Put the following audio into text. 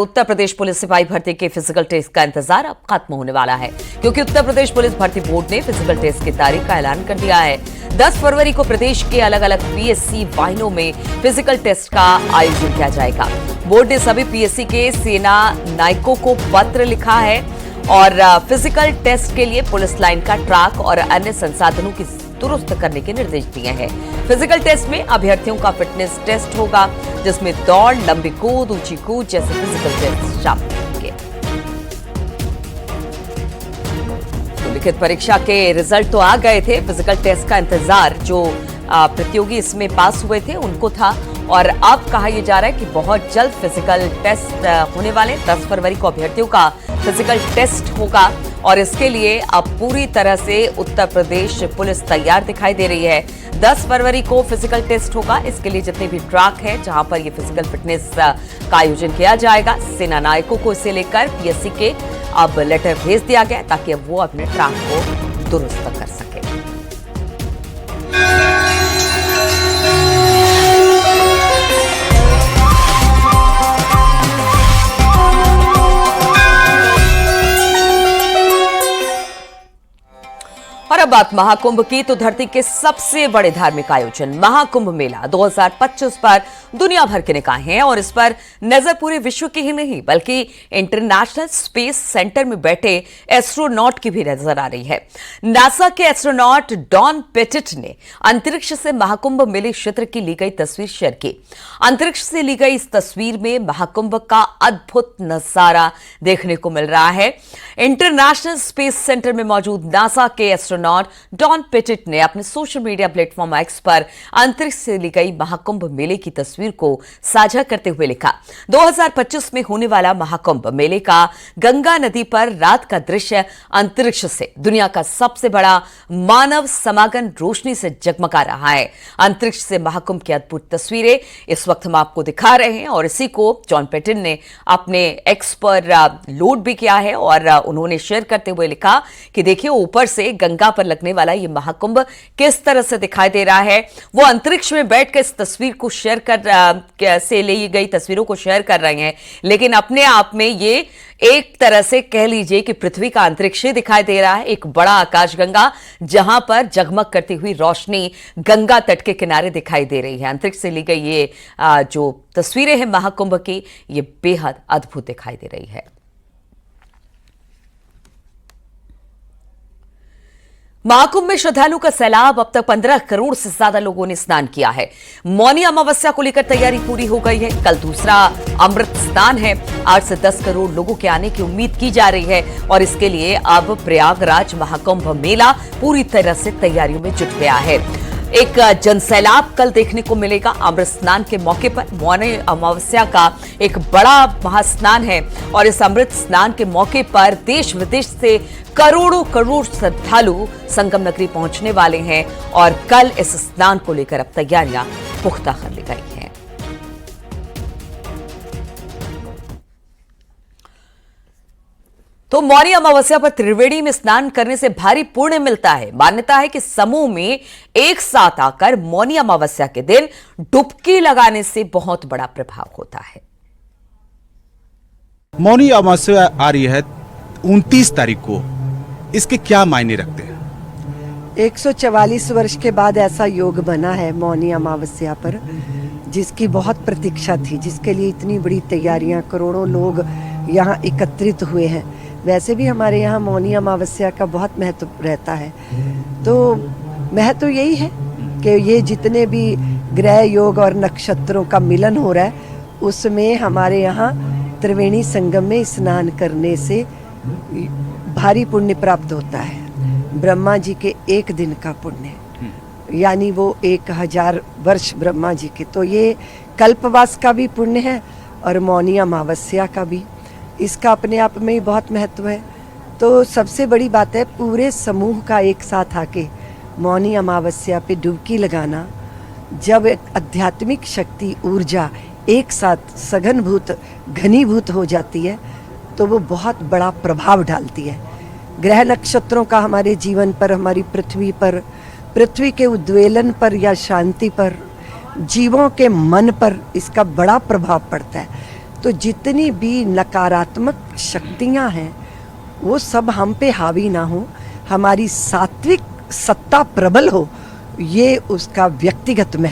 Uttar Pradesh police सिपाही भर्ती के फिजिकल टेस्ट का इंतजार अब खत्म होने वाला है, क्योंकि उत्तर प्रदेश पुलिस भर्ती बोर्ड ने फिजिकल टेस्ट की तारीख का ऐलान कर दिया है। 10 फरवरी को प्रदेश के अलग अलग पीएससी वाहिनियों में फिजिकल टेस्ट का आयोजन किया जाएगा। बोर्ड ने सभी पीएससी के सेना नायकों को पत्र लिखा है और फिजिकल टेस्ट के लिए पुलिस लाइन का ट्रैक और अन्य संसाधनों की दुरुस्त करने के निर्देश दिए हैं। फिजिकल टेस्ट में अभ्यर्थियों का फिटनेस टेस्ट होगा, जिसमें दौड़, लंबी कूद, ऊंची कूद जैसे फिजिकल टेस्ट शामिल होंगे। तो लिखित परीक्षा के रिजल्ट तो आ गए थे। फिजिकल टेस्ट का इंतजार जो प्रतियोगी इसमें पास हुए थे उनको था, और अब कहा यह जा रहा है कि बहुत जल्द फिजिकल टेस्ट होने वाले। 10 फरवरी को अभ्यर्थियों का फिजिकल टेस्ट होगा और इसके लिए अब पूरी तरह से उत्तर प्रदेश पुलिस तैयार दिखाई दे रही है। 10 फरवरी को फिजिकल टेस्ट होगा। इसके लिए जितने भी ट्रैक है जहां पर ये फिजिकल फिटनेस का आयोजन किया जाएगा, सेना नायकों को इसे लेकर पीएससी के अब लेटर भेज दिया गया ताकि अब वो अपने ट्रैक को दुरुस्त कर सके। और अब बात महाकुंभ की, तो धरती के सबसे बड़े धार्मिक आयोजन महाकुंभ मेला 2025 पर दुनिया भर की निगाहें हैं और इस पर नजर पूरे विश्व की ही नहीं बल्कि इंटरनेशनल स्पेस सेंटर में बैठे एस्ट्रोनॉट की भी नजर आ रही है। नासा के एस्ट्रोनॉट डॉन पेटिट ने अंतरिक्ष से महाकुंभ मेले क्षेत्र की ली गई तस्वीर शेयर की। अंतरिक्ष से ली गई इस तस्वीर में महाकुंभ का अद्भुत नजारा देखने को मिल रहा है। इंटरनेशनल स्पेस सेंटर में मौजूद नासा के एस्ट्रोनॉट डॉन पेटिट ने अपने सोशल मीडिया प्लेटफॉर्म एक्स पर अंतरिक्ष से ली गई महाकुंभ मेले की तस्वीर को साझा करते हुए लिखा, 2025 में होने वाला महाकुंभ मेले का गंगा नदी पर रात का दृश्य अंतरिक्ष से दुनिया का सबसे बड़ा मानव समागम रोशनी से जगमगा रहा है। अंतरिक्ष से महाकुंभ की अद्भुत तस्वीरें इस वक्त हम आपको दिखा रहे हैं और इसी को जॉन पेटिट ने अपने एक्स पर लोड भी किया है और उन्होंने शेयर करते हुए लिखा कि देखिए ऊपर से गंगा पर लगने वाला ये महाकुंभ किस तरह से दिखाई दे रहा है। वो अंतरिक्ष में बैठकर इस तस्वीर को शेयर कर से ली गई तस्वीरों को शेयर कर रहे हैं, लेकिन अपने आप में ये एक तरह से कह लीजिए कि पृथ्वी का अंतरिक्ष ही दिखाई दे रहा है। एक बड़ा आकाशगंगा जहां पर जगमग करती हुई रोशनी गंगा तट के किनारे दिखाई दे रही है। अंतरिक्ष से ली गई ये जो तस्वीरें हैं महाकुंभ की, ये बेहद अद्भुत दिखाई दे रही है। महाकुंभ में श्रद्धालुओं का सैलाब, अब तक 15 करोड़ से ज्यादा लोगों ने स्नान किया है। मौनी अमावस्या को लेकर तैयारी पूरी हो गई है। कल दूसरा अमृत स्नान है। 8 से 10 करोड़ लोगों के आने की उम्मीद की जा रही है और इसके लिए अब प्रयागराज महाकुंभ मेला पूरी तरह से तैयारियों में जुट गया है। एक जनसैलाब कल देखने को मिलेगा। अमृत स्नान के मौके पर मौनी अमावस्या का एक बड़ा महास्नान है और इस अमृत स्नान के मौके पर देश विदेश से करोड़ों श्रद्धालु संगम नगरी पहुंचने वाले हैं और कल इस स्नान को लेकर अब तैयारियां पुख्ता कर ली गई हैं। तो मौनी अमावस्या पर त्रिवेणी में स्नान करने से भारी पुण्य मिलता है। मान्यता है कि समूह में एक साथ आकर मौनी अमावस्या के दिन डुबकी लगाने से बहुत बड़ा प्रभाव होता है। मौनी अमावस्या आ रही है 29 तारीख को, इसके क्या मायने रखते हैं? 144 वर्ष के बाद ऐसा योग बना है मौनी अमावस्या पर, जिसकी बहुत प्रतीक्षा थी, जिसके लिए इतनी बड़ी तैयारियां, करोड़ों लोग यहाँ एकत्रित हुए हैं। वैसे भी हमारे यहाँ मौनी अमावस्या का बहुत महत्व रहता है। तो महत्व यही है कि ये जितने भी ग्रह योग और नक्षत्रों का मिलन हो रहा है, उसमें हमारे यहाँ त्रिवेणी संगम में स्नान करने से भारी पुण्य प्राप्त होता है। ब्रह्मा जी के एक दिन का पुण्य, यानी वो 1000 वर्ष ब्रह्मा जी के, तो ये कल्पवास का भी पुण्य है और मौनी अमावस्या का भी। इसका अपने आप में ही बहुत महत्व है। तो सबसे बड़ी बात है पूरे समूह का एक साथ आके मौनी अमावस्या पे डुबकी लगाना। जब एक आध्यात्मिक शक्ति, ऊर्जा एक साथ सघनभूत, घनीभूत हो जाती है तो वो बहुत बड़ा प्रभाव डालती है। ग्रह नक्षत्रों का हमारे जीवन पर, हमारी पृथ्वी पर, पृथ्वी के उद्वेलन पर या शांति पर, जीवों के मन पर इसका बड़ा प्रभाव पड़ता है। तो जितनी भी नकारात्मक शक्तियां हैं वो सब हम पे हावी ना हो, हमारी सात्विक सत्ता प्रबल हो, ये उसका व्यक्तिगत महत्व।